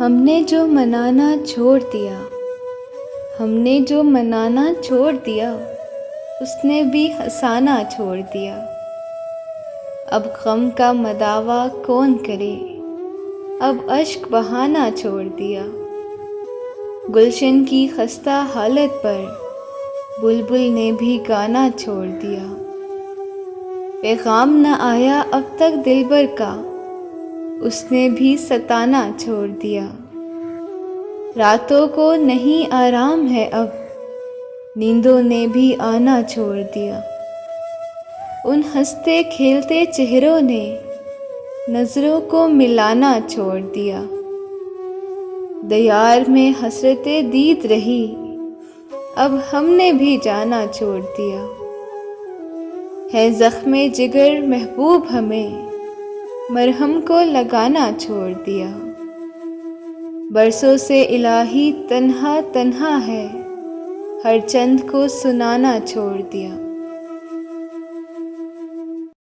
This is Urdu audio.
ہم نے جو منانا چھوڑ دیا، ہم نے جو منانا چھوڑ دیا، اس نے بھی ہنسانا چھوڑ دیا۔ اب غم کا مداوا کون کرے، اب اشک بہانا چھوڑ دیا۔ گلشن کی خستہ حالت پر بلبل نے بھی گانا چھوڑ دیا۔ پیغام نہ آیا اب تک دلبر کا، اس نے بھی ستانا چھوڑ دیا۔ راتوں کو نہیں آرام ہے اب، نیندوں نے بھی آنا چھوڑ دیا۔ ان ہنستے کھیلتے چہروں نے نظروں کو ملانا چھوڑ دیا۔ دیار میں حسرت دید رہی، اب ہم نے بھی جانا چھوڑ دیا۔ ہے زخم جگر محبوب ہمیں، مرہم کو لگانا چھوڑ دیا۔ برسوں سے الہی تنہا تنہا ہے، ہر چند کو سنانا چھوڑ دیا۔